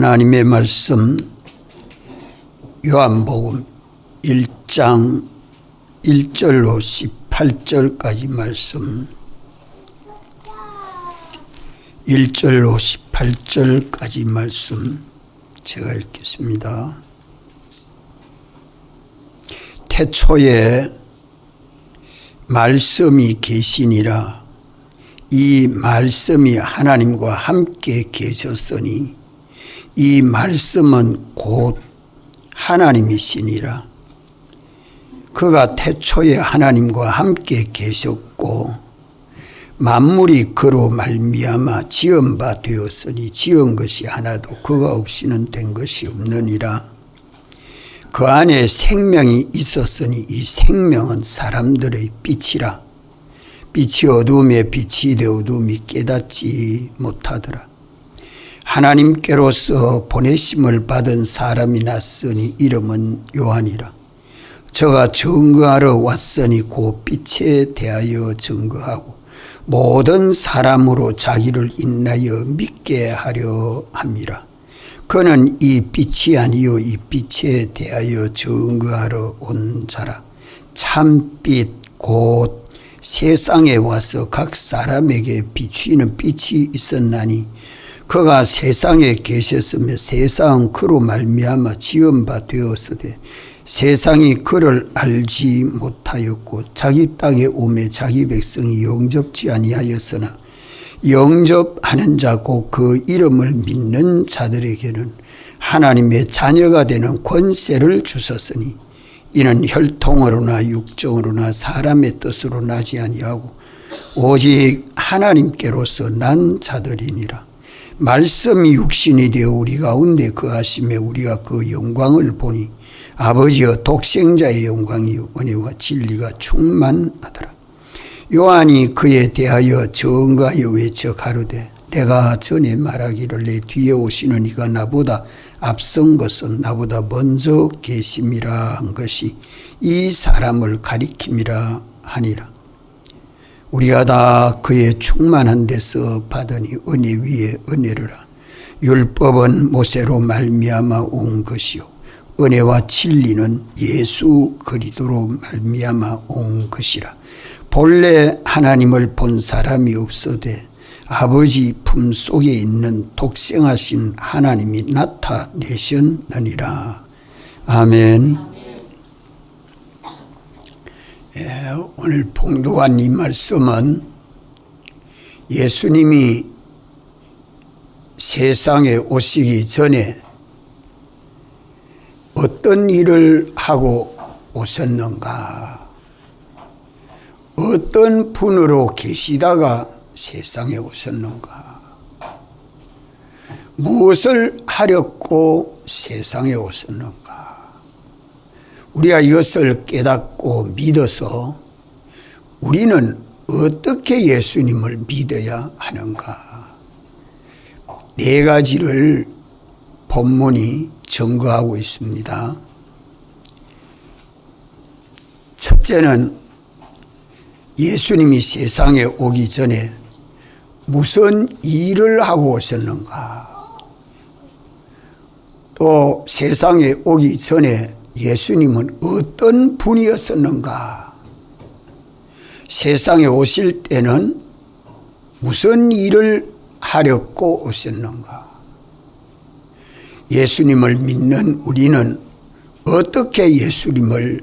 하나님의 말씀 요한복음 1장 1절로 18절까지 말씀 1절로 18절까지 말씀 제가 읽겠습니다. 태초에 말씀이 계시니라. 이 말씀이 하나님과 함께 계셨으니 이 말씀은 곧 하나님이시니라. 그가 태초에 하나님과 함께 계셨고 만물이 그로 말미암아 지은 바 되었으니 지은 것이 하나도 그가 없이는 된 것이 없느니라. 그 안에 생명이 있었으니 이 생명은 사람들의 빛이라. 빛이 어두움에 빛이 되어 어두움이 깨닫지 못하더라. 하나님께로서 보내심을 받은 사람이 났으니 이름은 요한이라. 저가 증거하러 왔으니 곧 빛에 대하여 증거하고 모든 사람으로 자기를 인하여 믿게 하려 함이라. 그는 이 빛이 아니요 이 빛에 대하여 증거하러 온 자라. 참빛 곧 세상에 와서 각 사람에게 비추이는 빛이 있었나니 그가 세상에 계셨으며 세상은 그로 말미암아 지은 바 되었으되 세상이 그를 알지 못하였고 자기 땅에 오매 자기 백성이 영접지 아니하였으나 영접하는 자고 그 이름을 믿는 자들에게는 하나님의 자녀가 되는 권세를 주셨으니 이는 혈통으로나 육정으로나 사람의 뜻으로 나지 아니하고 오직 하나님께로서 난 자들이니라. 말씀이 육신이 되어 우리 가운데 거하심에 우리가 그 영광을 보니 아버지여 독생자의 영광이요 은혜와 진리가 충만하더라. 요한이 그에 대하여 증거하여 외쳐 가로되 내가 전에 말하기를 내 뒤에 오시는 이가 나보다 앞선 것은 나보다 먼저 계심이라 한 것이 이 사람을 가리킴이라 하니라. 우리가 다 그의 충만한 데서 받으니 은혜 위에 은혜를 율법은 모세로 말미암아 온 것이요 은혜와 진리는 예수 그리스도로 말미암아 온 것이라. 본래 하나님을 본 사람이 없어되 아버지 품속에 있는 독생하신 하나님이 나타내셨느니라. 아멘. 오늘 봉독한 이 말씀은 예수님이 세상에 오시기 전에 어떤 일을 하고 오셨는가, 어떤 분으로 계시다가 세상에 오셨는가, 무엇을 하려고 세상에 오셨는가. 우리가 이것을 깨닫고 믿어서 우리는 어떻게 예수님을 믿어야 하는가. 네 가지를 본문이 증거하고 있습니다. 첫째는 예수님이 세상에 오기 전에 무슨 일을 하고 오셨는가. 또 세상에 오기 전에 예수님은 어떤 분이었었는가. 세상에 오실 때는 무슨 일을 하려고 오셨는가. 예수님을 믿는 우리는 어떻게 예수님을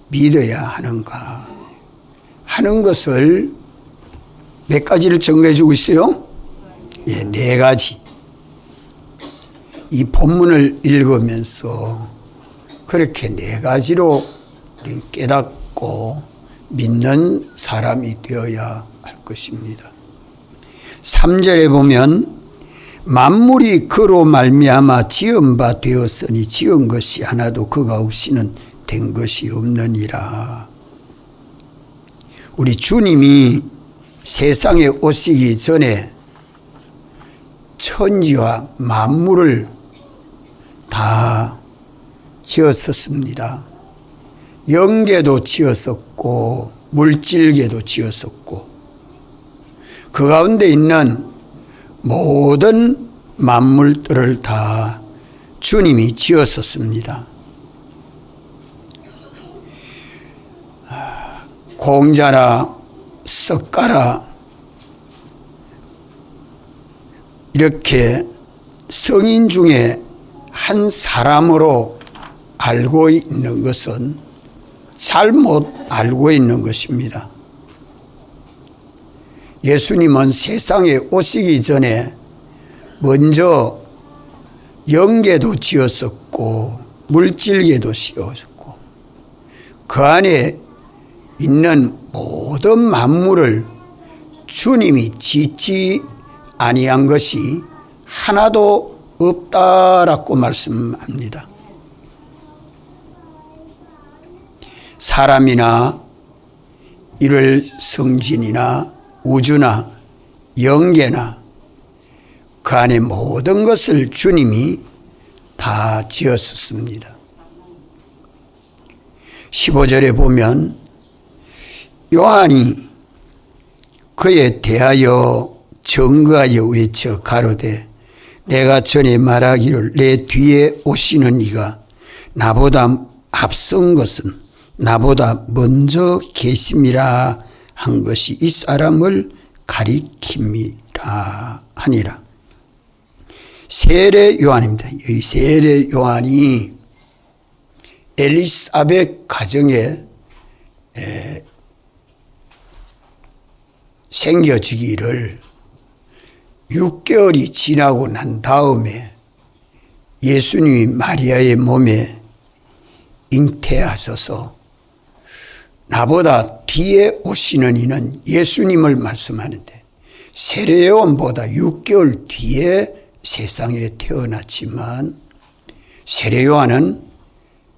믿어야 하는가 하는 것을 몇 가지를 정리해 주고 있어요. 네 가지. 이 본문을 읽으면서 그렇게 네 가지로 깨닫고 믿는 사람이 되어야 할 것입니다. 3절에 보면 만물이 그로 말미암아 지은 바 되었으니 지은 것이 하나도 그가 없이는 된 것이 없느니라. 우리 주님이 세상에 오시기 전에 천지와 만물을 다 지었었습니다. 영계도 지었었고 물질계도 지었었고 그 가운데 있는 모든 만물들을 다 주님이 지었었습니다. 공자나 석가라 이렇게 성인 중에 한 사람으로 알고 있는 것은 잘못 알고 있는 것입니다. 예수님은 세상에 오시기 전에 먼저 영계도 지었었고 물질계도 지었었고 그 안에 있는 모든 만물을 주님이 짓지 아니한 것이 하나도 없다라고 말씀합니다. 사람이나 이를 성진이나 우주나 영계나 그 안에 모든 것을 주님이 다 지었습니다. 15절에 보면 요한이 그에 대하여 증거하여 외쳐 가로되 내가 전에 말하기를 내 뒤에 오시는 이가 나보다 앞선 것은 나보다 먼저 계심이라 한 것이 이 사람을 가리킴이라 하니라. 세례 요한입니다. 이 세례 요한이 엘리사벳 가정에 생겨지기를 6개월이 지나고 난 다음에 예수님이 마리아의 몸에 잉태하셔서 나보다 뒤에 오시는 이는 예수님을 말씀하는데 세례 요한보다 6개월 뒤에 세상에 태어났지만 세례 요한은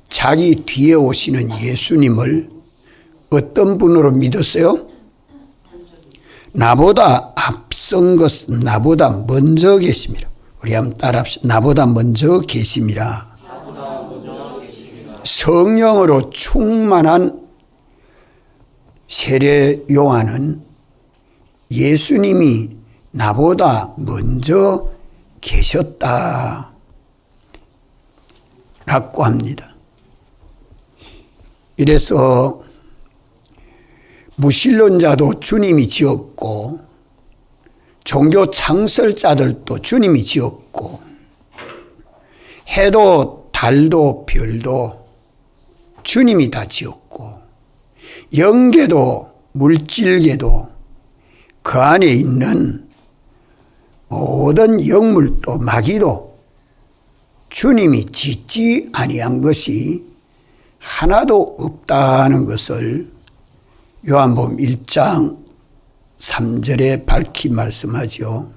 자기 뒤에 오시는 예수님을 어떤 분으로 믿었어요? 나보다 앞선 것은 나보다 먼저 계심이라. 우리 한번 따라합시다. 나보다 먼저 계심이라. 성령으로 충만한 세례 요한은 예수님이 나보다 먼저 계셨다 라고 합니다. 이래서 무신론자도 주님이 지었고 종교 창설자들도 주님이 지었고 해도 달도 별도 주님이 다 지었고 영계도 물질계도 그 안에 있는 모든 영물도 마귀도 주님이 짓지 아니한 것이 하나도 없다는 것을 요한복음 1장 3절에 밝히 말씀하죠.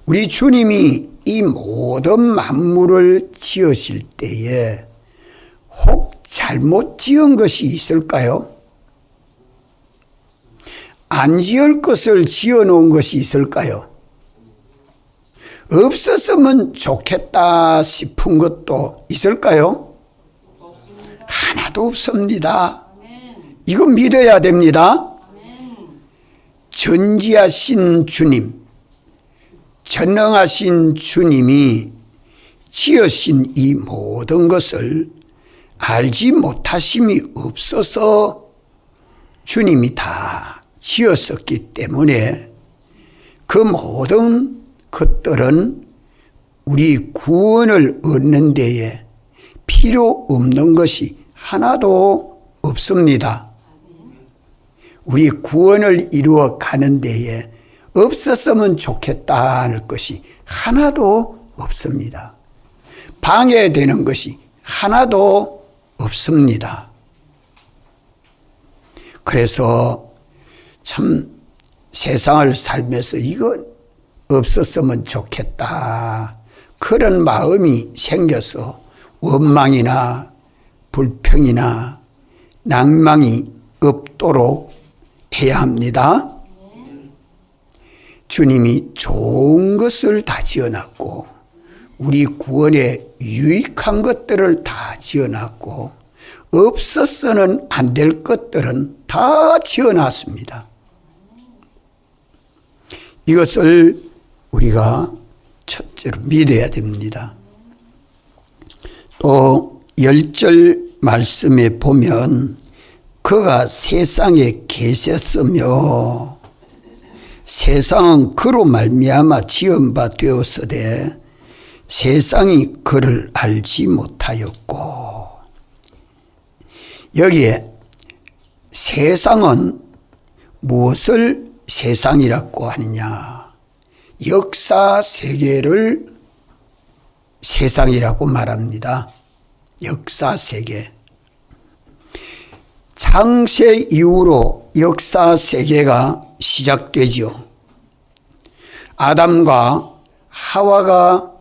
우리 주님이 이 모든 만물을 지으실 때에 혹 잘못 지은 것이 있을까요? 안 지을 것을 지어 놓은 것이 있을까요? 없었으면 좋겠다 싶은 것도 있을까요? 하나도 없습니다. 이거 믿어야 됩니다. 전지하신 주님, 전능하신 주님이 지으신 이 모든 것을 알지 못하심이 없어서 주님이 다 지었었기 때문에 그 모든 것들은 우리 구원을 얻는 데에 필요 없는 것이 하나도 없습니다. 우리 구원을 이루어 가는 데에 없었으면 좋겠다는 것이 하나도 없습니다. 방해되는 것이 하나도 없습니다. 그래서 참 세상을 살면서 이거 없었으면 좋겠다 그런 마음이 생겨서 원망이나 불평이나 낭망이 없도록 해야 합니다. 주님이 좋은 것을 다 지어놨고 우리 구원에 유익한 것들을 다 지어놨고 없어서는 안 될 것들은 다 지어놨습니다. 이것을 우리가 첫째로 믿어야 됩니다. 또 10절 말씀에 보면 그가 세상에 계셨으며 세상은 그로 말미암아 지은 바 되었으되 세상이 그를 알지 못하였고, 여기에 세상은 무엇을 세상이라고 하느냐? 역사 세계를 세상이라고 말합니다. 역사 세계. 창세 이후로 역사 세계가 시작되지요. 아담과 하와가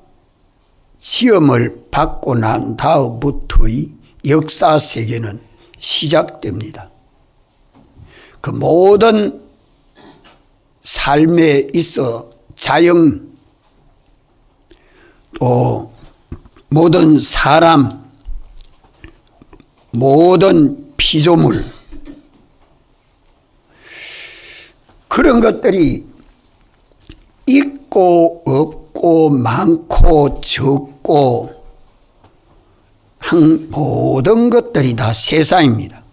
시험을 받고 난 다음부터의 역사 세계는 시작됩니다. 그 모든 삶에 있어 자연, 또 모든 사람, 모든 피조물, 그런 것들이 있고 없고 많고 적고 한 모든 것들이 다 세상입니다.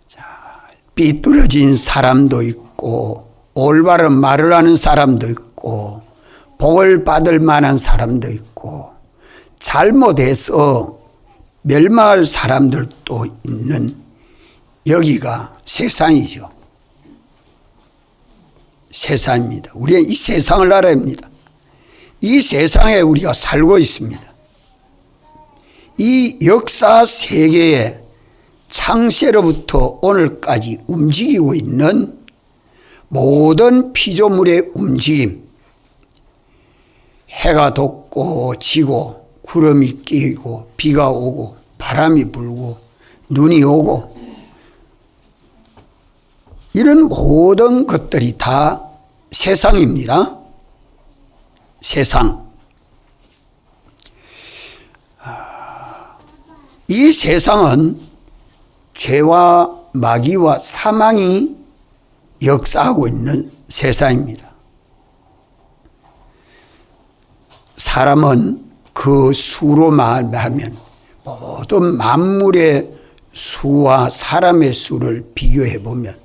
자, 삐뚤어진 사람도 있고 올바른 말을 하는 사람도 있고 복을 받을 만한 사람도 있고 잘못해서 멸망할 사람들도 있는 여기가 세상이죠. 세상입니다. 우리는 이 세상을 알아야 합니다. 이 세상에 우리가 살고 있습니다. 이 역사 세계에 창세로부터 오늘까지 움직이고 있는 모든 피조물의 움직임, 해가 돋고 지고 구름이 끼고 비가 오고 바람이 불고 눈이 오고 이런 모든 것들이 다 세상입니다. 세상. 이 세상은 죄와 마귀와 사망이 역사하고 있는 세상입니다. 사람은 그 수로 말하면 모든 만물의 수와 사람의 수를 비교해 보면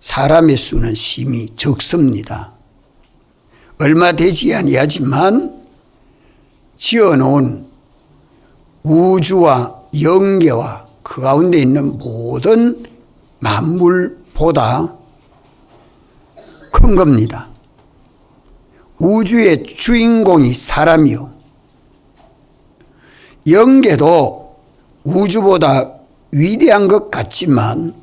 사람의 수는 심히 적습니다. 얼마 되지 아니하지만 지어놓은 우주와 영계와 그 가운데 있는 모든 만물보다 큰 겁니다. 우주의 주인공이 사람이요. 영계도 우주보다 위대한 것 같지만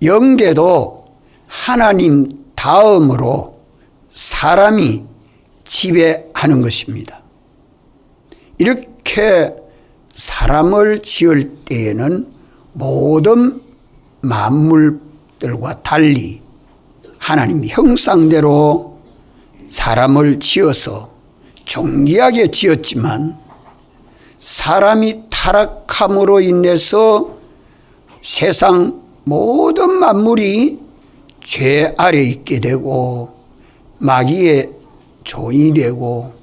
영계도 하나님 다음으로 사람이 지배하는 것입니다. 이렇게 사람을 지을 때에는 모든 만물들과 달리 하나님 형상대로 사람을 지어서 존귀하게 지었지만 사람이 타락함으로 인해서 세상 모든 만물이 죄 아래 있게 되고 마귀의 종이 되고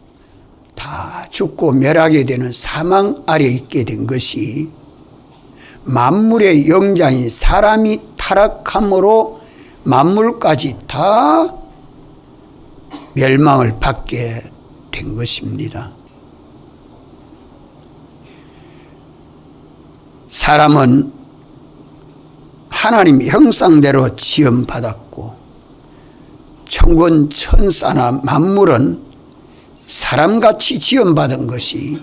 다 죽고 멸하게 되는 사망 아래 있게 된 것이 만물의 영장인 사람이 타락함으로 만물까지 다 멸망을 받게 된 것입니다. 사람은 하나님 형상대로 지음받았고 천군 천사나 만물은 사람같이 지음받은 것이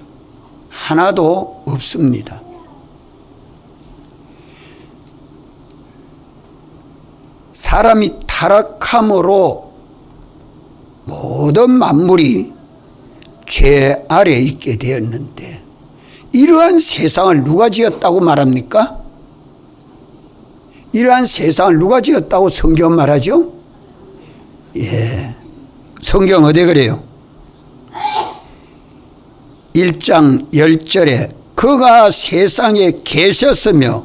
하나도 없습니다. 사람이 타락함으로 모든 만물이 죄 아래에 있게 되었는데 이러한 세상을 누가 지었다고 말합니까? 이러한 세상을 누가 지었다고 성경 말하죠? 예, 성경 어디 그래요? 1장 10절에 그가 세상에 계셨으며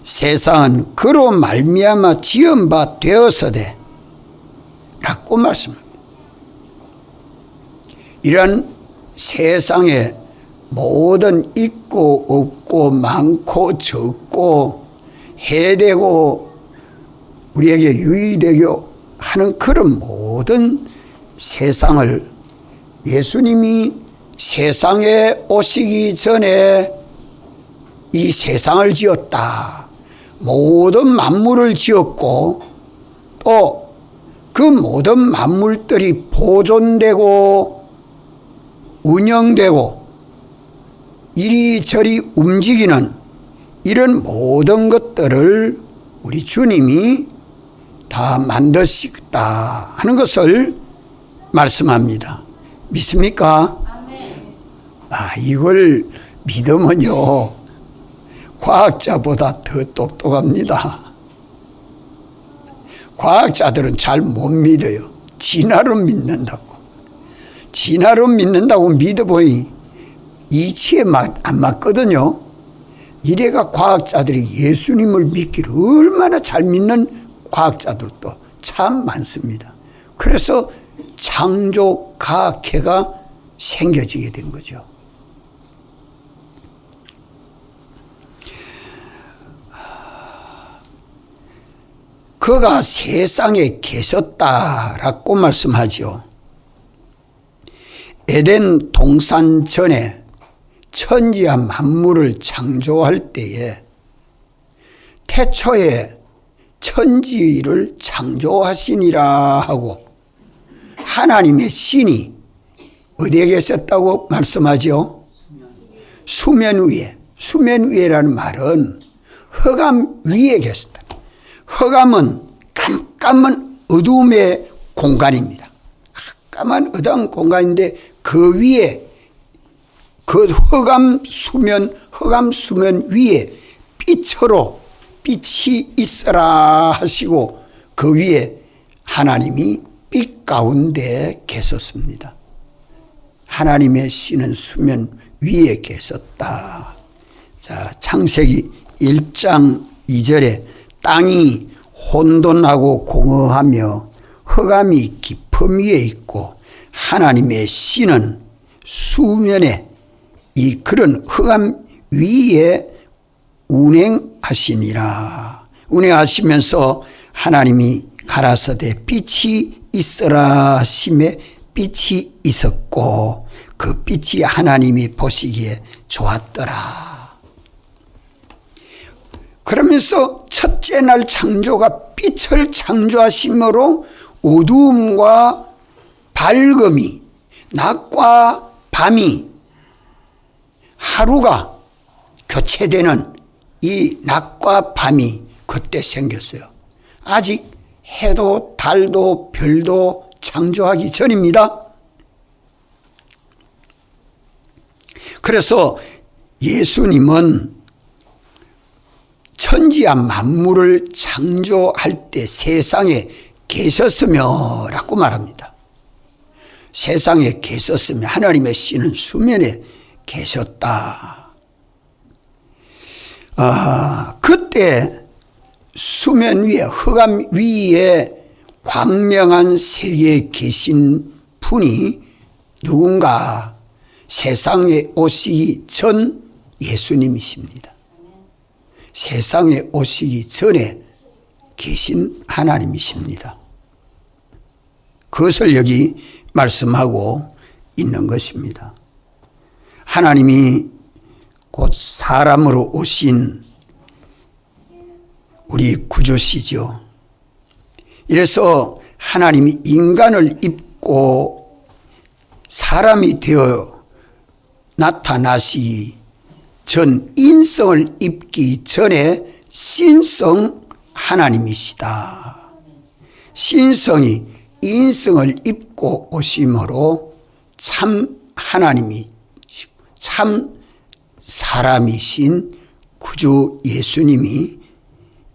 세상은 그로 말미암아 지은 바 되었으되 라고 말씀합니다. 이런 세상에 모든 있고 없고 많고 적고 해되고 우리에게 유의되고 하는 그런 모든 세상을 예수님이 세상에 오시기 전에 이 세상을 지었다. 모든 만물을 지었고 또 그 모든 만물들이 보존되고 운영되고 이리저리 움직이는 이런 모든 것들을 우리 주님이 다 만드시겠다 하는 것을 말씀합니다. 믿습니까? 이걸 믿으면요 과학자보다 더 똑똑합니다. 과학자들은 잘 못 믿어요. 진화로 믿는다고. 진화로 믿는다고 믿어보니 이치에 안 맞거든요. 이래가 과학자들이 예수님을 믿기를 얼마나 잘 믿는 과학자들도 참 많습니다. 그래서 창조과학회가 생겨지게 된 거죠. 그가 세상에 계셨다라고 말씀하죠. 에덴 동산 전에 천지와 만물을 창조할 때에 태초에 천지를 창조하시니라 하고 하나님의 신이 어디에 계셨다고 말씀하죠? 수면 위에. 수면 위에라는 말은 흑암 위에 계셨다. 흑암은 깜깜한 어둠의 공간입니다. 깜깜한 어두운 공간인데 그 위에 그 흑암 수면 위에 빛으로 빛이 있어라 하시고 그 위에 하나님이 빛 가운데 계셨습니다. 하나님의 신은 수면 위에 계셨다. 자, 창세기 1장 2절에 땅이 혼돈하고 공허하며 흑암이 깊음 위에 있고 하나님의 신은 수면에 이 그런 흑암 위에 운행하시니라. 운행하시면서 하나님이 가라사대 빛이 있어라 하심에 빛이 있었고 그 빛이 하나님이 보시기에 좋았더라. 그러면서 첫째 날 창조가 빛을 창조하심으로 어두움과 밝음이 낮과 밤이 하루가 교체되는 이 낮과 밤이 그때 생겼어요. 아직 해도 달도 별도 창조하기 전입니다. 그래서 예수님은 천지와 만물을 창조할 때 세상에 계셨으며 라고 말합니다. 세상에 계셨으며 하나님의 신은 수면에 계셨다. 그때 수면 위에 흑암 위에 광명한 세계에 계신 분이 누군가 세상에 오시기 전 예수님이십니다. 세상에 오시기 전에 계신 하나님이십니다. 그것을 여기 말씀하고 있는 것입니다. 하나님이 곧 사람으로 오신 우리 구주시죠. 이래서 하나님이 인간을 입고 사람이 되어 나타나시기 전 인성을 입기 전에 신성 하나님이시다. 신성이 인성을 입고 오심으로 참 하나님이 참 사람이신 구주 예수님이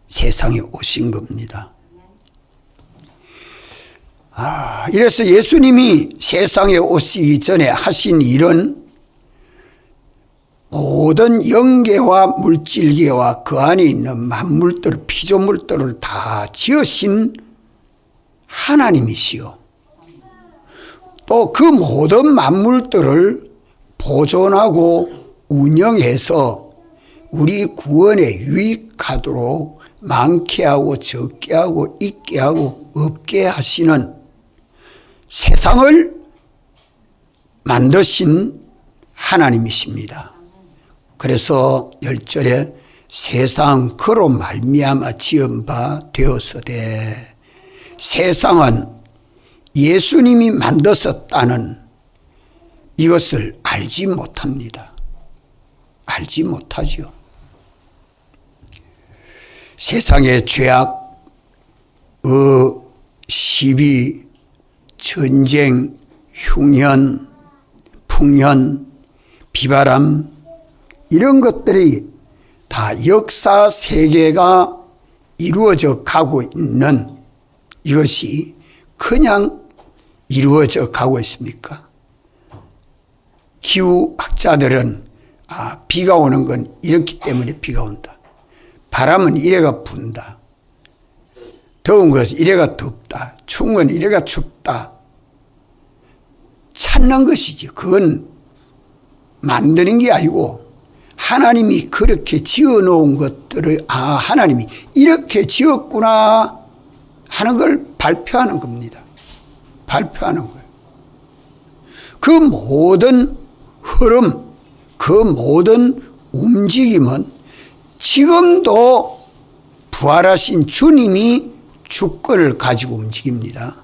세상에 오신 겁니다. 이래서 예수님이 세상에 오시기 전에 하신 일은 모든 영계와 물질계와 그 안에 있는 만물들, 피조물들을 다 지으신 하나님이시요. 또 그 모든 만물들을 보존하고 운영해서 우리 구원에 유익하도록 많게 하고 적게 하고 있게 하고 없게 하시는 세상을 만드신 하나님이십니다. 그래서 1절에 세상 그로 말미암아 지은 바 되었으되, 세상은 예수님이 만드셨다는 이것을 알지 못합니다. 알지 못하죠. 세상의 죄악, 시비, 전쟁, 흉년, 풍년, 비바람, 이런 것들이 다 역사 세계가 이루어져 가고 있는, 이것이 그냥 이루어져 가고 있습니까? 기후학자들은 비가 오는 건 이렇기 때문에 비가 온다. 바람은 이래가 분다. 더운 것은 이래가 덥다. 추운 건 이래가 춥다. 찾는 것이지. 그건 만드는 게 아니고 하나님이 그렇게 지어놓은 것들을 하나님이 이렇게 지었구나 하는 걸 발표하는 겁니다. 발표하는 거예요. 그 모든 흐름, 그 모든 움직임은 지금도 부활하신 주님이 주권을 가지고 움직입니다.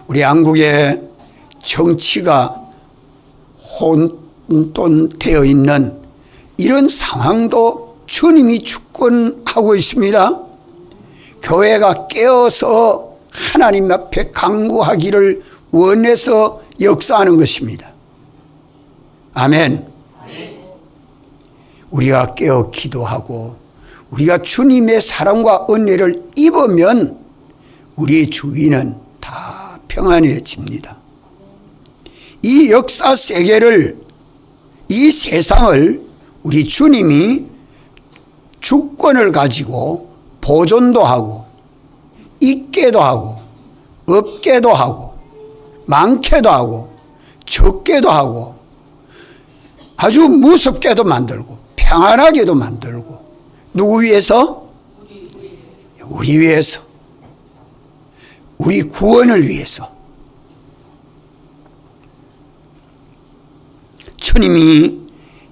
우리 한국의 정치가 혼돈되어 있는 이런 상황도 주님이 주권하고 있습니다. 교회가 깨어서 하나님 앞에 간구하기를 원해서 역사하는 것입니다. 아멘. 우리가 깨어 기도하고 우리가 주님의 사랑과 은혜를 입으면 우리의 주위는 다 평안해집니다. 이 역사 세계를, 이 세상을 우리 주님이 주권을 가지고 보존도 하고 있게도 하고 없게도 하고 많게도 하고 적게도 하고 아주 무섭게도 만들고 평안하게도 만들고, 누구 위해서? 우리 위해서. 우리 구원을 위해서. 주님이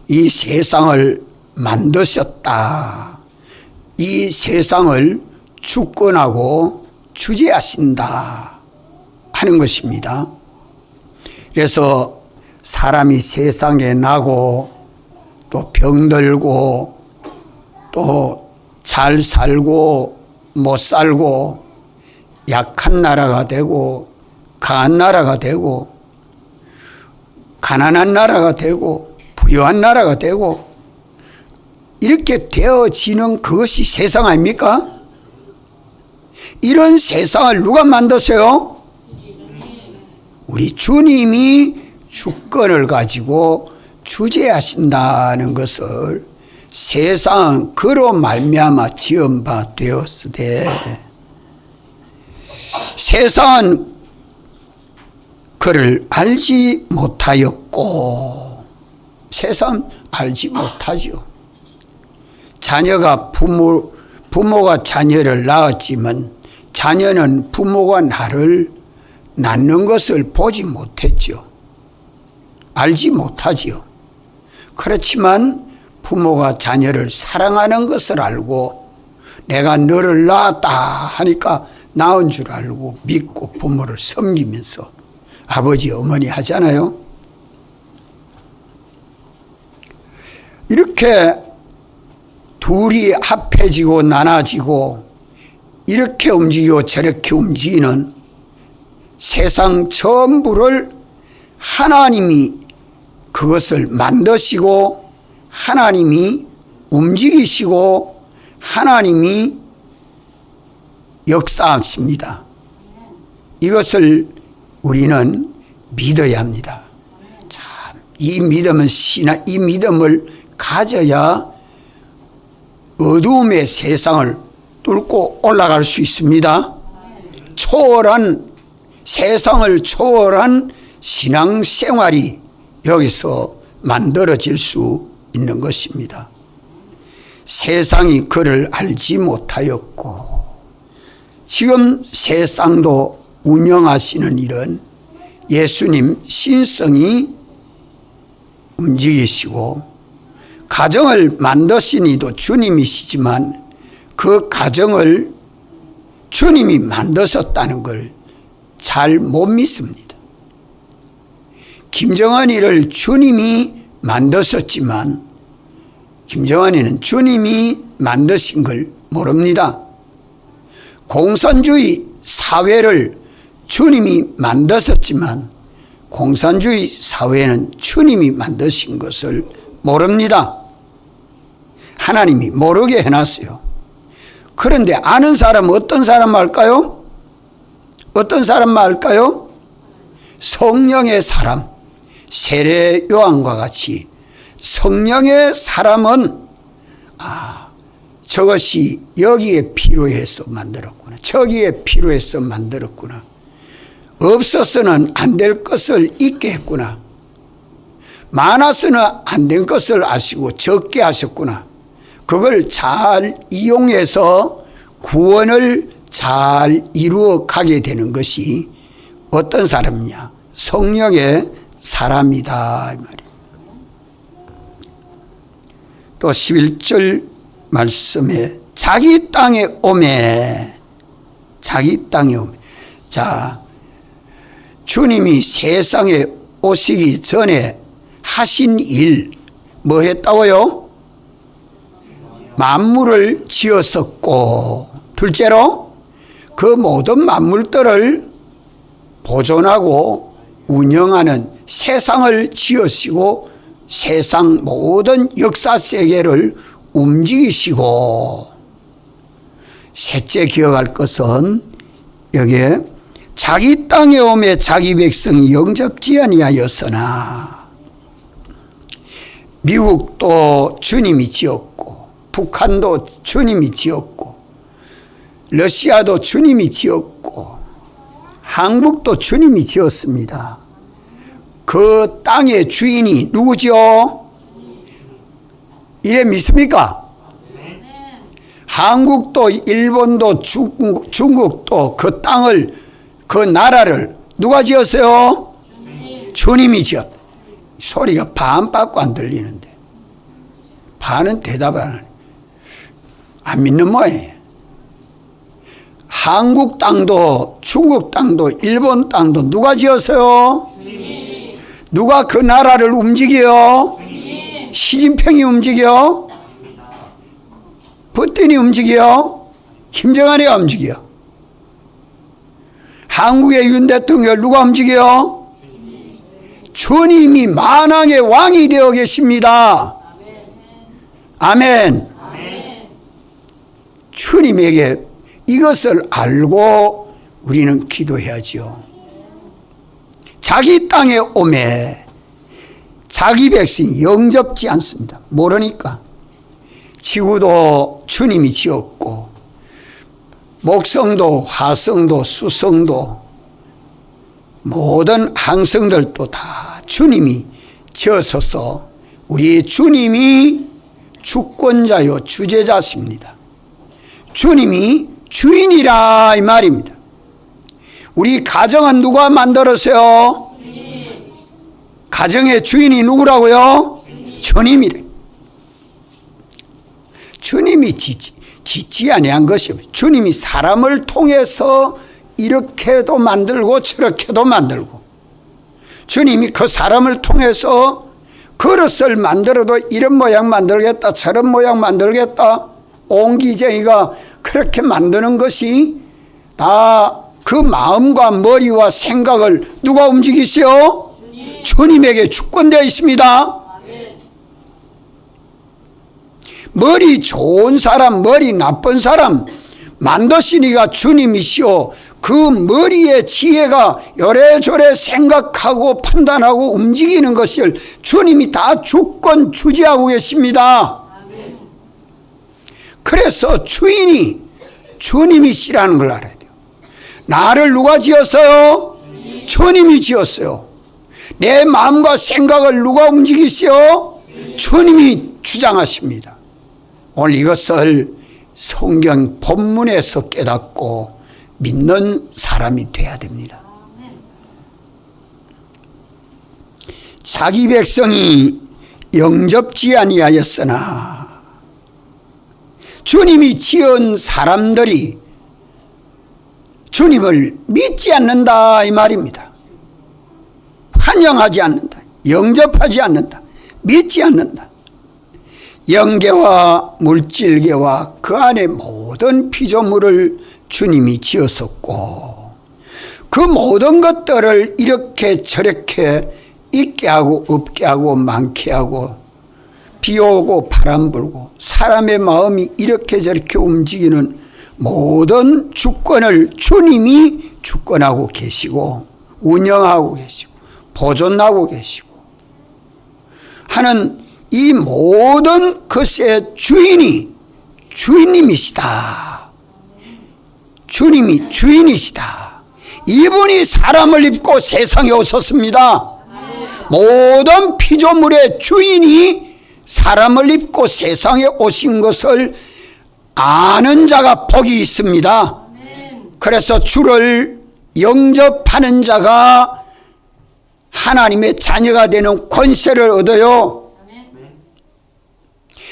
이 세상을 만드셨다. 이 세상을 주권하고 주재하신다 하는 것입니다. 그래서 사람이 세상에 나고 또 병들고 또 잘 살고 못 살고 약한 나라가 되고 강한 나라가 되고 가난한 나라가 되고 부유한 나라가 되고 이렇게 되어지는 그것이 세상 아닙니까? 이런 세상을 누가 만드세요? 우리 주님이 주권을 가지고 주재하신다는 것을 세상은 그로 말미암아 지은 바 되었으되, 세상은 그를 알지 못하였고, 세상 알지 못하죠. 자녀가 부모가 자녀를 낳았지만 자녀는 부모가 나를 낳는 것을 보지 못했죠. 알지 못하죠. 그렇지만 부모가 자녀를 사랑하는 것을 알고 내가 너를 낳았다 하니까 낳은 줄 알고 믿고 부모를 섬기면서 아버지 어머니 하잖아요. 이렇게 둘이 합해지고 나눠지고 이렇게 움직이고 저렇게 움직이는 세상 전부를 하나님이 그것을 만드시고 하나님이 움직이시고 하나님이 역사하십니다. 이것을 우리는 믿어야 합니다. 참, 이 믿음은 이 믿음을 가져야 어두움의 세상을 뚫고 올라갈 수 있습니다. 세상을 초월한 신앙생활이 여기서 만들어질 수 있는 것입니다. 세상이 그를 알지 못하였고, 지금 세상도 운영하시는 일은 예수님 신성이 움직이시고, 가정을 만드신 이도 주님이시지만 그 가정을 주님이 만드셨다는 걸 잘 못 믿습니다. 김정은이를 주님이 만드셨지만 김정은이는 주님이 만드신 걸 모릅니다. 공산주의 사회를 주님이 만드셨지만 공산주의 사회는 주님이 만드신 것을 모릅니다. 하나님이 모르게 해놨어요. 그런데 아는 사람은 어떤 사람 할까요? 어떤 사람 말까요? 성령의 사람, 세례 요한과 같이 성령의 사람은 저것이 여기에 필요해서 만들었구나, 저기에 필요해서 만들었구나, 없어서는 안 될 것을 있게 했구나, 많아서는 안 된 것을 아시고 적게 하셨구나, 그걸 잘 이용해서 구원을 잘 이루어 가게 되는 것이 어떤 사람이냐? 성령의 사람이다 이 말이에요. 또 11절 말씀에 자기 땅에 오매, 자기 땅에 오매. 자, 주님이 세상에 오시기 전에 하신 일 뭐 했다고요? 만물을 지었었고, 둘째로 그 모든 만물들을 보존하고 운영하는 세상을 지으시고 세상 모든 역사 세계를 움직이시고, 셋째 기억할 것은 여기에 자기 땅에 오매 자기 백성이 영접지 아니하였으나, 미국도 주님이 지었고 북한도 주님이 지었고 러시아도 주님이 지었고 한국도 주님이 지었습니다. 그 땅의 주인이 누구죠? 이래 믿습니까? 한국도 일본도 중국도 그 땅을, 그 나라를 누가 지었어요? 주님이 지었다. 소리가 반밖에 안 들리는데 반은 대답 안 하네. 안 믿는 모양이에요. 한국 땅도 중국 땅도 일본 땅도 누가 지었어요? 누가 그 나라를 움직여요? 시진핑이 움직여? 푸틴이 움직여? 김정은이가 움직여? 한국의 윤 대통령을 누가 움직여? 주님이 만왕의 왕이 되어 계십니다. 아멘. 주님에게 이것을 알고 우리는 기도해야죠. 자기 땅에 오매 자기 백성이 영접지 않습니다. 모르니까. 지구도 주님이 지었고 목성도 화성도 수성도 모든 항성들도 다 주님이 지으셔서 우리 주님이 주권자요 주제자십니다. 주님이 주인이라 이 말입니다. 우리 가정은 누가 만들었어요? 가정의 주인이 누구라고요? 주님이래. 주님이 짓지 아니한 것이요, 주님이 사람을 통해서 이렇게도 만들고 저렇게도 만들고, 주님이 그 사람을 통해서 그릇을 만들어도 이런 모양 만들겠다 저런 모양 만들겠다, 옹기쟁이가 그렇게 만드는 것이 다 그 마음과 머리와 생각을 누가 움직이세요? 주님에게 주권되어 있습니다. 머리 좋은 사람, 머리 나쁜 사람 만드시니까 주님이시오. 그 머리의 지혜가 요래저래 생각하고 판단하고 움직이는 것을 주님이 다 주권 주지하고 계십니다. 그래서 주인이 주님이시라는 걸 알아야 돼요. 나를 누가 지었어요? 주님이 지었어요. 내 마음과 생각을 누가 움직이시오? 주님이 주장하십니다. 오늘 이것을 성경 본문에서 깨닫고 믿는 사람이 돼야 됩니다. 자기 백성이 영접지 아니하였으나 주님이 지은 사람들이 주님을 믿지 않는다 이 말입니다. 환영하지 않는다. 영접하지 않는다. 믿지 않는다. 영계와 물질계와 그 안에 모든 피조물을 주님이 지었었고 그 모든 것들을 이렇게 저렇게 있게 하고 없게 하고 많게 하고 비 오고 바람 불고 사람의 마음이 이렇게 저렇게 움직이는 모든 주권을 주님이 주권하고 계시고 운영하고 계시고 보존하고 계시고 하는 이 모든 것의 주인이 주인님이시다. 주님이 주인이시다. 이분이 사람을 입고 세상에 오셨습니다. 모든 피조물의 주인이 사람을 입고 세상에 오신 것을 아는 자가 복이 있습니다. 그래서 주를 영접하는 자가 하나님의 자녀가 되는 권세를 얻어요.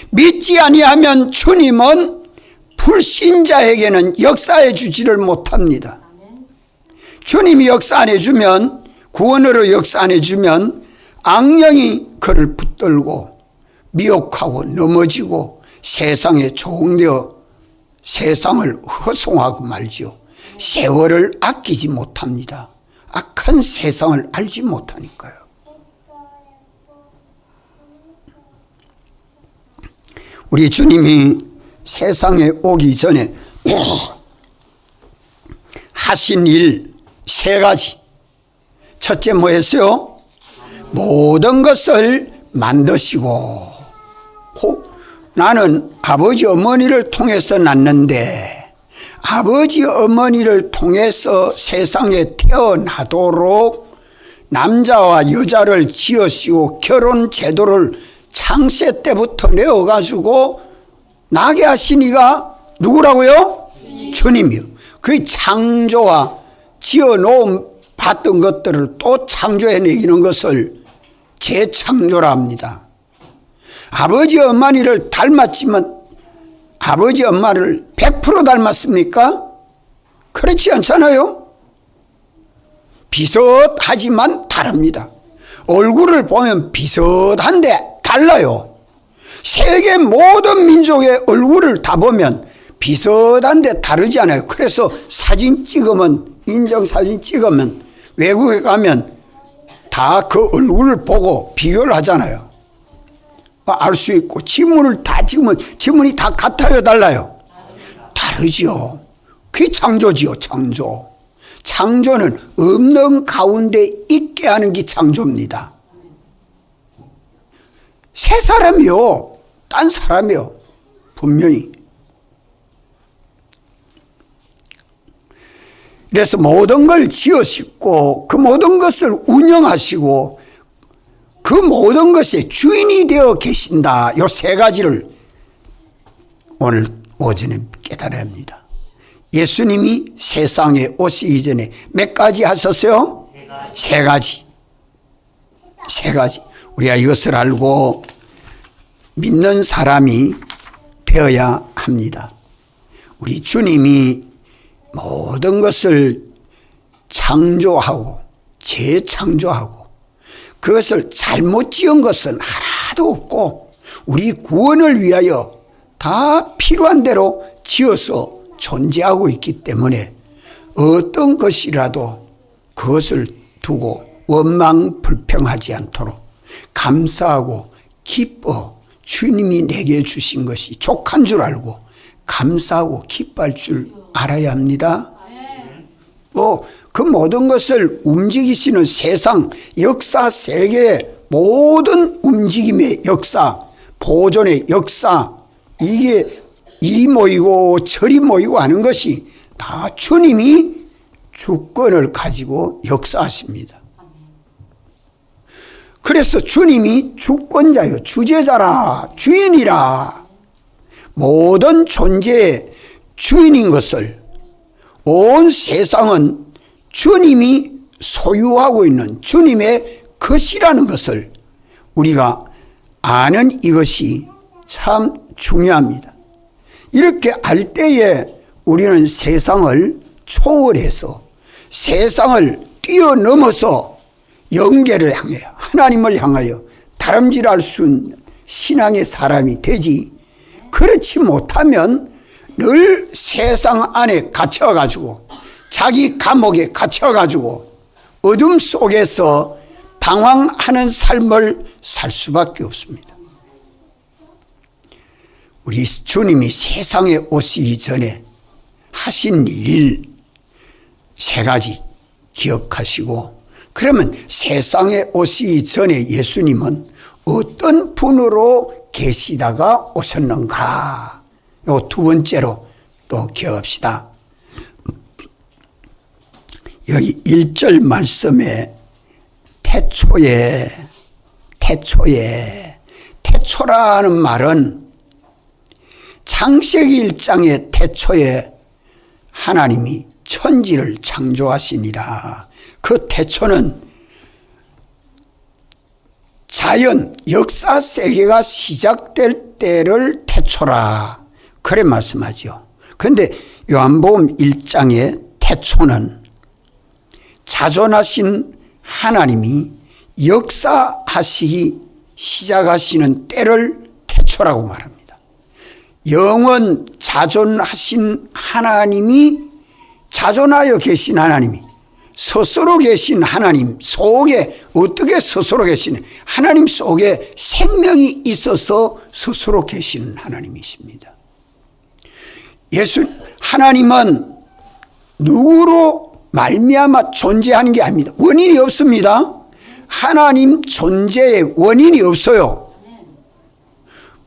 믿지 아니하면 주님은 불신자에게는 역사해 주지를 못합니다. 주님이 역사 안 해주면, 구원으로 역사 안 해주면 악령이 그를 붙들고 미혹하고 넘어지고 세상에 종되어 세상을 허송하고 말지요. 세월을 아끼지 못합니다. 악한 세상을 알지 못하니까요. 우리 주님이 세상에 오기 전에 하신 일 3가지. 첫째 뭐 했어요? 모든 것을 만드시고, 나는 아버지 어머니를 통해서 낳는데 아버지 어머니를 통해서 세상에 태어나도록 남자와 여자를 지으시고 결혼 제도를 창세 때부터 내어가지고 나게 하신 이가 누구라고요? 주님이요. 그 창조와 지어놓은 봤던 것들을 또 창조해내기는 것을 재창조라 합니다. 아버지 어머니를 닮았지만 아버지 엄마를 100% 닮았습니까? 그렇지 않잖아요. 비슷하지만 다릅니다. 얼굴을 보면 비슷한데 달라요. 세계 모든 민족의 얼굴을 다 보면 비슷한데 다르지 않아요. 그래서 사진 찍으면, 인정사진 찍으면 외국에 가면 다 그 얼굴을 보고 비교를 하잖아요. 알 수 있고, 지문을 다 찍으면 지문이 다 같아요, 달라요? 다르죠. 그게 창조지요, 창조. 창조는 없는 가운데 있게 하는 게 창조입니다. 새 사람이요, 딴 사람이요, 분명히. 그래서 모든 걸 지으시고 그 모든 것을 운영하시고 그 모든 것의 주인이 되어 계신다. 이 3가지를 오늘 오전에 깨달아야 합니다. 예수님이 세상에 오시기 전에 몇 가지 하셨어요? 3가지. 3가지. 우리가 이것을 알고 믿는 사람이 되어야 합니다. 우리 주님이 모든 것을 창조하고 재창조하고 그것을 잘못 지은 것은 하나도 없고 우리 구원을 위하여 다 필요한 대로 지어서 존재하고 있기 때문에 어떤 것이라도 그것을 두고 원망 불평하지 않도록 감사하고 기뻐 주님이 내게 주신 것이 족한 줄 알고 감사하고 기뻐할 줄 알아야 합니다. 그 모든 것을 움직이시는 세상, 역사, 세계의 모든 움직임의 역사, 보존의 역사, 이게 이리 모이고 저리 모이고 하는 것이 다 주님이 주권을 가지고 역사하십니다. 그래서 주님이 주권자요, 주제자라, 주인이라, 모든 존재의 주인인 것을, 온 세상은 주님이 소유하고 있는 주님의 것이라는 것을 우리가 아는 이것이 참 중요합니다. 이렇게 알 때에 우리는 세상을 초월해서, 세상을 뛰어넘어서 영계를 향하여, 하나님을 향하여 다름질할 수 있는 신앙의 사람이 되지, 그렇지 못하면 늘 세상 안에 갇혀가지고, 자기 감옥에 갇혀가지고 어둠 속에서 방황하는 삶을 살 수밖에 없습니다. 우리 주님이 세상에 오시기 전에 하신 일 세 가지 기억하시고, 그러면 세상에 오시기 전에 예수님은 어떤 분으로 계시다가 오셨는가? 요 두 번째로 또 기억합시다. 여기 1절 말씀에 태초라는 말은 창세기 1장의 태초에 하나님이 천지를 창조하시니라. 그 태초는 자연, 역사 세계가 시작될 때를 태초라, 그래 말씀하죠. 그런데 요한복음 1장의 태초는 자존하신 하나님이 역사하시기 시작하시는 때를 태초라고 말합니다. 영원 자존하신 하나님이, 자존하여 계신 하나님이, 스스로 계신 하나님 속에 어떻게 스스로 계시는, 하나님 속에 생명이 있어서 스스로 계시는 하나님이십니다. 하나님은 누구로 말미암아 존재하는 게 아닙니다. 원인이 없습니다. 하나님 존재에 원인이 없어요.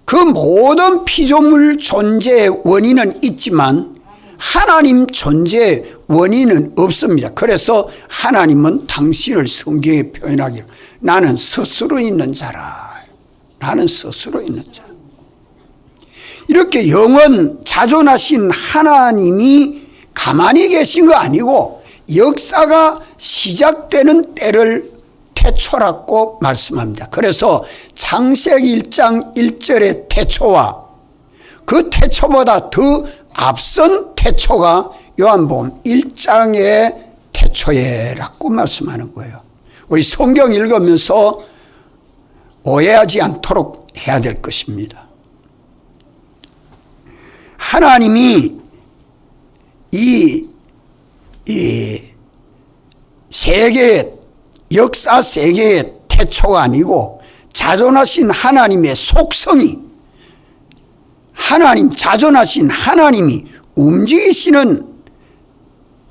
그 모든 피조물 존재의 원인은 있지만 하나님 존재의 원인은 없습니다. 그래서 하나님은 당신을 성경에 표현하기로 나는 스스로 있는 자라. 나는 스스로 있는 자. 이렇게 영원 자존하신 하나님이 가만히 계신 거 아니고 역사가 시작되는 때를 태초라고 말씀합니다. 그래서 창세기 1장 1절의 태초와 그 태초보다 더 앞선 태초가 요한복음 1장의 태초에라고 말씀하는 거예요. 우리 성경 읽으면서 오해하지 않도록 해야 될 것입니다. 하나님이 이 세계의, 역사 세계의 태초가 아니고 자존하신 하나님의 속성이, 하나님, 자존하신 하나님이 움직이시는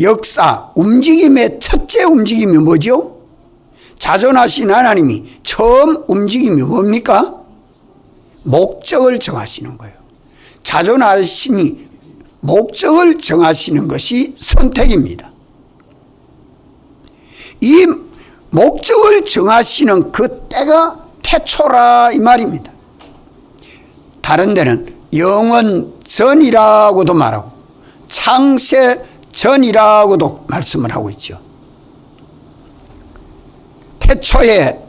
역사, 움직임의 첫째 움직임이 뭐죠? 자존하신 하나님이 처음 움직임이 뭡니까? 목적을 정하시는 거예요. 자존하심이 목적을 정하시는 것이 선택입니다. 이 목적을 정하시는 그 때가 태초라 이 말입니다. 다른 데는 영원 전이라고도 말하고 창세 전이라고도 말씀을 하고 있죠. 태초에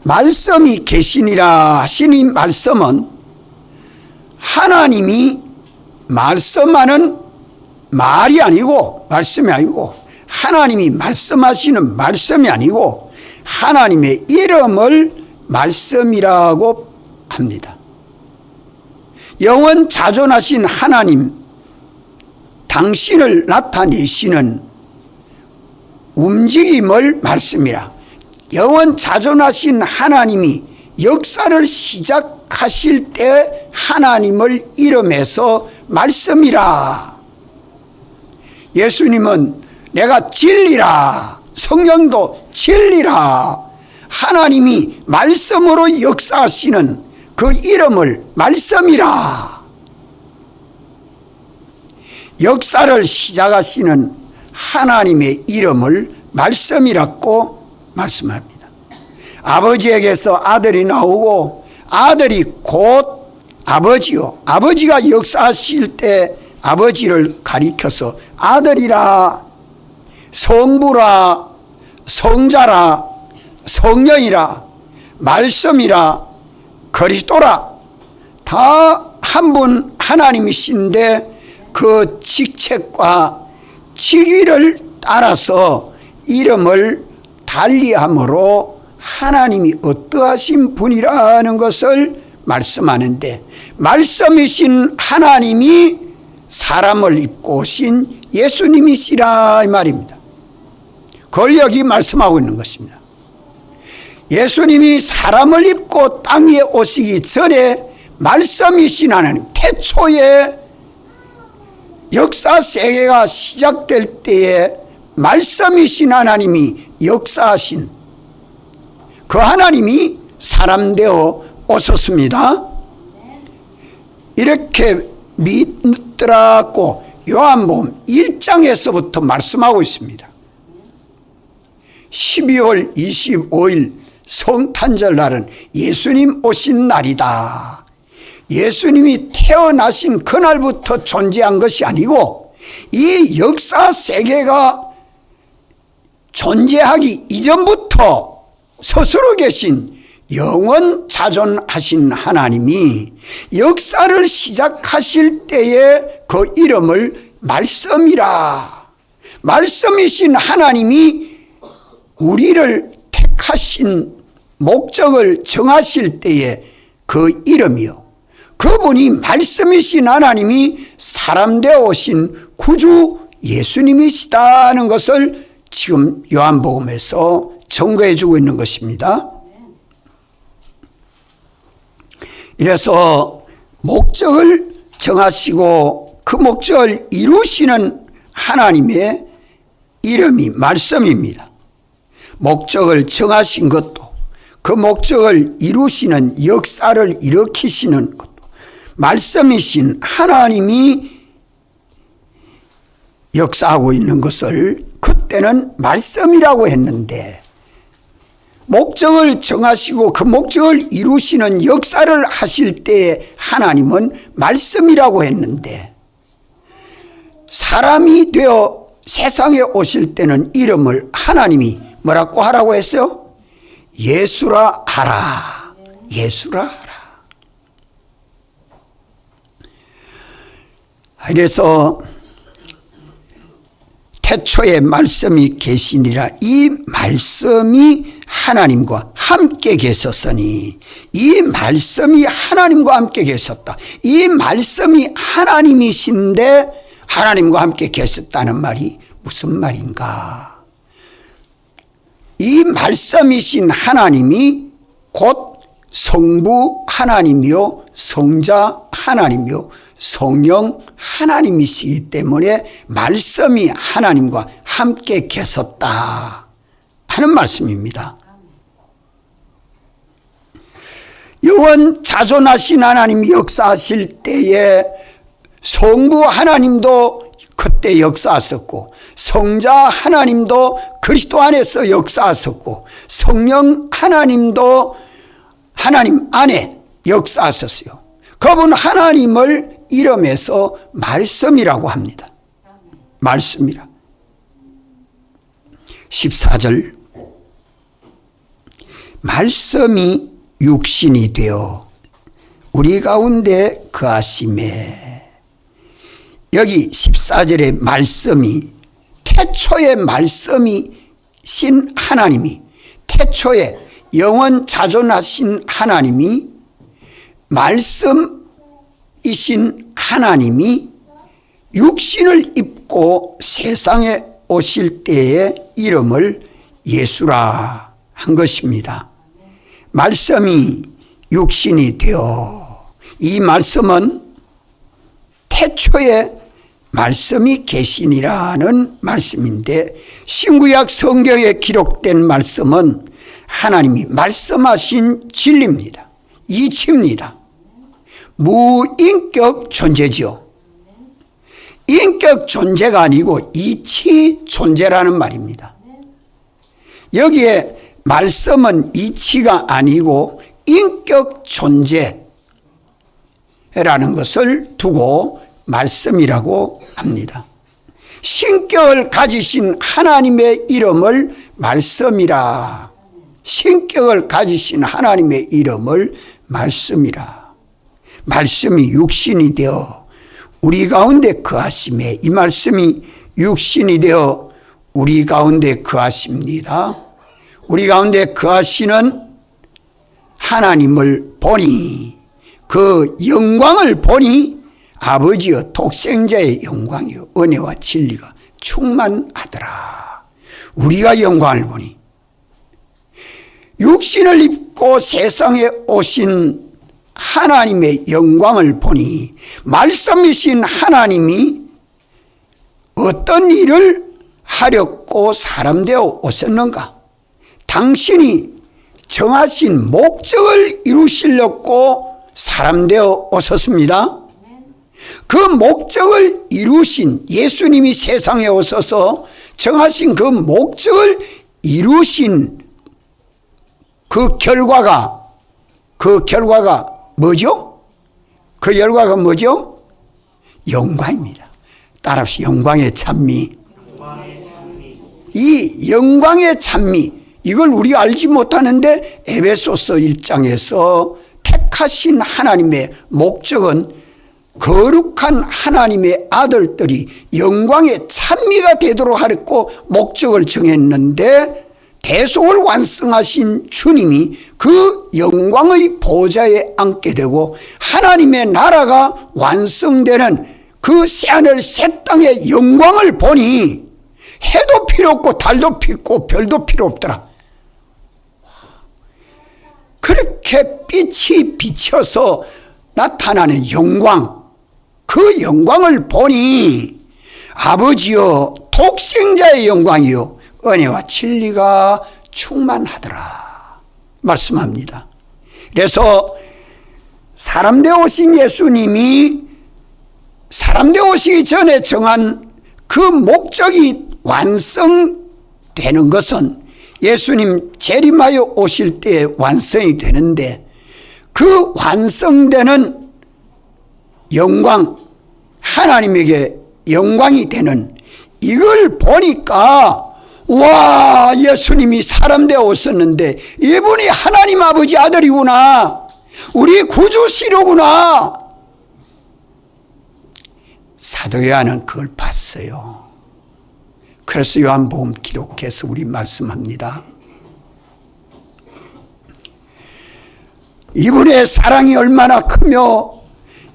말씀이 계시니라 하신 이 말씀은 하나님이 말씀하는 말이 아니고, 말씀이 아니고, 하나님이 말씀하시는 말씀이 아니고 하나님의 이름을 말씀이라고 합니다. 영원 자존하신 하나님, 당신을 나타내시는 움직임을 말씀이라. 영원 자존하신 하나님이 역사를 시작하실 때 하나님을 이름해서 말씀이라. 예수님은 내가 진리라, 성령도 진리라. 하나님이 말씀으로 역사하시는 그 이름을 말씀이라. 역사를 시작하시는 하나님의 이름을 말씀이라고 말씀합니다. 아버지에게서 아들이 나오고 아들이 곧 아버지요. 아버지가 역사하실 때 아버지를 가리켜서 아들이라, 성부라, 성자라, 성령이라, 말씀이라, 그리스도라, 다 한 분 하나님이신데 그 직책과 직위를 따라서 이름을 달리함으로 하나님이 어떠하신 분이라는 것을 말씀하는데, 말씀이신 하나님이 사람을 입고 오신 예수님이시라 이 말입니다. 그걸 여기 말씀하고 있는 것입니다. 예수님이 사람을 입고 땅 위에 오시기 전에 말씀이신 하나님, 태초에 역사 세계가 시작될 때에 말씀이신 하나님이 역사하신 그 하나님이 사람 되어 오셨습니다. 이렇게 믿더라고 요한복음 1장에서부터 말씀하고 있습니다. 12월 25일 성탄절 날은 예수님 오신 날이다. 예수님이 태어나신 그날부터 존재한 것이 아니고 이 역사 세계가 존재하기 이전부터 스스로 계신 영원 자존하신 하나님이 역사를 시작하실 때에 그 이름을 말씀이라, 말씀이신 하나님이 우리를 택하신 목적을 정하실 때에 그 이름이요, 그분이 말씀이신 하나님이 사람 되어 오신 구주 예수님이시다는 것을 지금 요한복음에서 증거해 주고 있는 것입니다. 이래서 목적을 정하시고 그 목적을 이루시는 하나님의 이름이 말씀입니다. 목적을 정하신 것도, 그 목적을 이루시는, 역사를 일으키시는 것도 말씀이신 하나님이 역사하고 있는 것을 그때는 말씀이라고 했는데, 목적을 정하시고 그 목적을 이루시는 역사를 하실 때 하나님은 말씀이라고 했는데, 사람이 되어 세상에 오실 때는 이름을 하나님이 뭐라고 하라고 했어요? 예수라 하라. 예수라 하라. 그래서 태초에 말씀이 계시니라, 이 말씀이 하나님과 함께 계셨으니, 이 말씀이 하나님과 함께 계셨다. 이 말씀이 하나님이신데 하나님과 함께 계셨다는 말이 무슨 말인가? 이 말씀이신 하나님이 곧 성부 하나님이요, 성자 하나님이요, 성령 하나님이시기 때문에 말씀이 하나님과 함께 계셨다 하는 말씀입니다. 영원 자존하신 하나님이 역사하실 때에 성부 하나님도 그때 역사하셨고, 성자 하나님도 그리스도 안에서 역사하셨고, 성령 하나님도 하나님 안에 역사하셨어요. 그분 하나님을 이름에서 말씀이라고 합니다. 말씀이라. 14절, 말씀이 육신이 되어 우리 가운데 거하심에, 여기 14절의 말씀이 태초의 말씀이신 하나님이, 태초에 영원 자존하신 하나님이, 말씀이신 하나님이 육신을 입고 세상에 오실 때의 이름을 예수라 한 것입니다. 말씀이 육신이 되어, 이 말씀은 태초에 말씀이 계시니라는 말씀인데, 신구약 성경에 기록된 말씀은 하나님이 말씀하신 진리입니다. 이치입니다. 무인격 존재지요. 인격 존재가 아니고 이치 존재라는 말입니다. 여기에 말씀은 이치가 아니고 인격 존재라는 것을 두고 말씀이라고 합니다. 신격을 가지신 하나님의 이름을 말씀이라. 신격을 가지신 하나님의 이름을 말씀이라. 말씀이 육신이 되어 우리 가운데 거하심에, 이 말씀이 육신이 되어 우리 가운데 거하십니다. 우리 가운데 거하시는 하나님을 보니, 그 영광을 보니 아버지여 독생자의 영광이요 은혜와 진리가 충만하더라. 우리가 영광을 보니, 육신을 입고 세상에 오신 하나님의 영광을 보니, 말씀이신 하나님이 어떤 일을 하려고 사람 되어 오셨는가? 당신이 정하신 목적을 이루시려고 사람 되어 오셨습니다. 그 목적을 이루신 예수님이 세상에 오셔서 정하신 그 목적을 이루신 그 결과가 뭐죠? 그 결과가 뭐죠? 영광입니다. 따라합시다. 영광의 찬미. 이 영광의 찬미, 이걸 우리가 알지 못하는데 에베소서 1장에서 택하신 하나님의 목적은 거룩한 하나님의 아들들이 영광의 찬미가 되도록 하려고 목적을 정했는데, 대속을 완성하신 주님이 그 영광의 보좌에 앉게 되고 하나님의 나라가 완성되는 그 새하늘 새 땅의 영광을 보니 해도 필요 없고 달도 필요 없고 별도 필요 없더라. 그렇게 빛이 비쳐서 나타나는 영광, 그 영광을 보니 아버지여 독생자의 영광이요 은혜와 진리가 충만하더라 말씀합니다. 그래서 사람 되어 오신 예수님이 사람 되어 오시기 전에 정한 그 목적이 완성되는 것은 예수님 재림하여 오실 때 완성이 되는데, 그 완성되는 영광, 하나님에게 영광이 되는 이걸 보니까, 와, 예수님이 사람 되어 오셨는데 이분이 하나님 아버지 아들이구나, 우리 구주시로구나. 사도 요한은 그걸 봤어요. 그래서 요한복음 기록해서 우리 말씀합니다. 이분의 사랑이 얼마나 크며,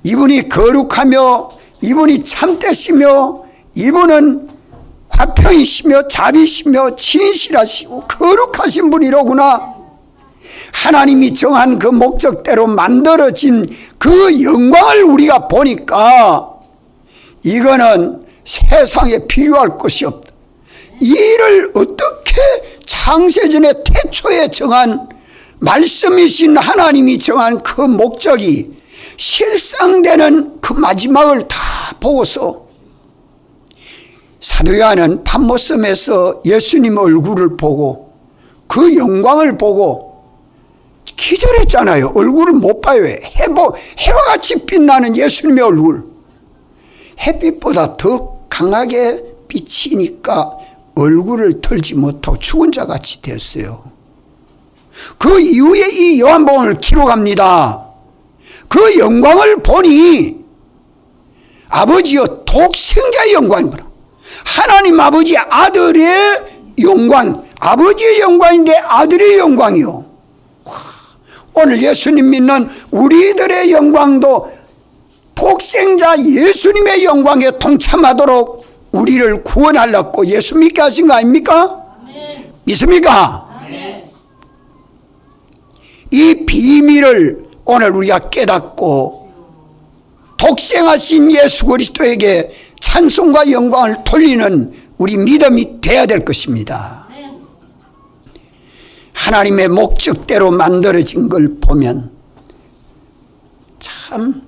이분이 거룩하며, 이분이 참되시며, 이분은 화평이시며 자비시며 진실하시고 거룩하신 분이로구나. 하나님이 정한 그 목적대로 만들어진 그 영광을 우리가 보니까 이거는 세상에 비교할 것이 없다. 이 일을 어떻게 창세전에 태초에 정한 말씀이신 하나님이 정한 그 목적이 실상되는 그 마지막을 다 보고서 사도 요한은 patmos섬에서 예수님 얼굴을 보고 그 영광을 보고 기절했잖아요. 얼굴을 못 봐요. 해와 같이 빛나는 예수님의 얼굴, 햇빛보다 더 강하게 비치니까 얼굴을 털지 못하고 죽은 자 같이 되었어요. 그 이후에 이 요한복음을 기록합니다. 그 영광을 보니 아버지여 독생자의 영광이구나. 하나님 아버지의 아들의 영광, 아버지의 영광인데 아들의 영광이요. 오늘 예수님 믿는 우리들의 영광도 독생자 예수님의 영광에 동참하도록 우리를 구원하려고 예수 믿게 하신 거 아닙니까? 아멘. 믿습니까? 아멘. 이 비밀을 오늘 우리가 깨닫고 독생하신 예수 그리스도에게 찬송과 영광을 돌리는 우리 믿음이 돼야 될 것입니다. 아멘. 하나님의 목적대로 만들어진 걸 보면 참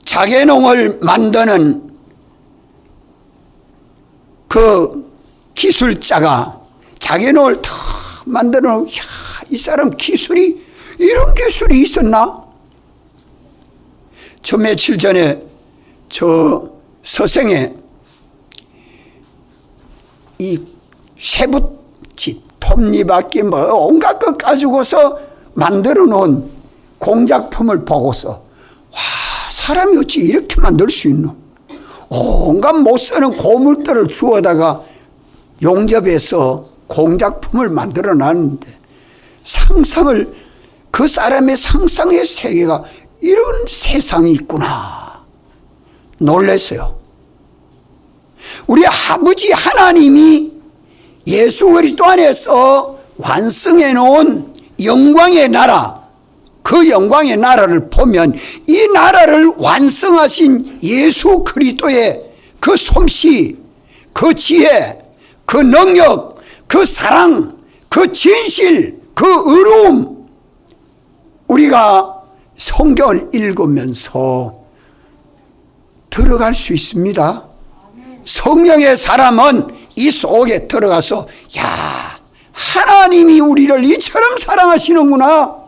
자개농을 만드는 그 기술자가 자개농을 다 만들어 놓고 이 사람 기술이, 이런 기술이 있었나? 저 며칠 전에 저 서생에 이 쇠붙이, 톱니바퀴 뭐 온갖 것 가지고서 만들어 놓은 공작품을 보고서, 와, 사람이 어찌 이렇게 만들 수 있노? 온갖 못 쓰는 고물들을 주워다가 용접해서 공작품을 만들어 놨는데, 상상을, 그 사람의 상상의 세계가 이런 세상이 있구나 놀랐어요. 우리 아버지 하나님이 예수 그리스도 안에서 완성해 놓은 영광의 나라, 그 영광의 나라를 보면 이 나라를 완성하신 예수 그리스도의 그 솜씨, 그 지혜, 그 능력, 그 사랑, 그 진실, 그 의로움, 우리가 성경을 읽으면서 들어갈 수 있습니다. 성령의 사람은 이 속에 들어가서, 야, 하나님이 우리를 이처럼 사랑하시는구나,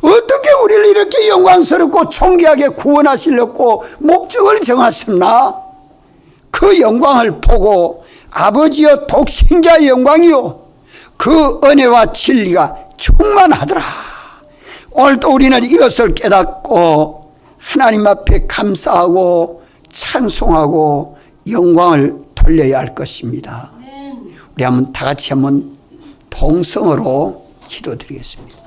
어떻게 우리를 이렇게 영광스럽고 존귀하게 구원하시려고 목적을 정하셨나, 그 영광을 보고 아버지여 독생자의 영광이요 그 은혜와 진리가 충만하더라. 오늘도 우리는 이것을 깨닫고 하나님 앞에 감사하고 찬송하고 영광을 돌려야 할 것입니다. 우리 한번 다 같이 한번 동성으로 기도드리겠습니다.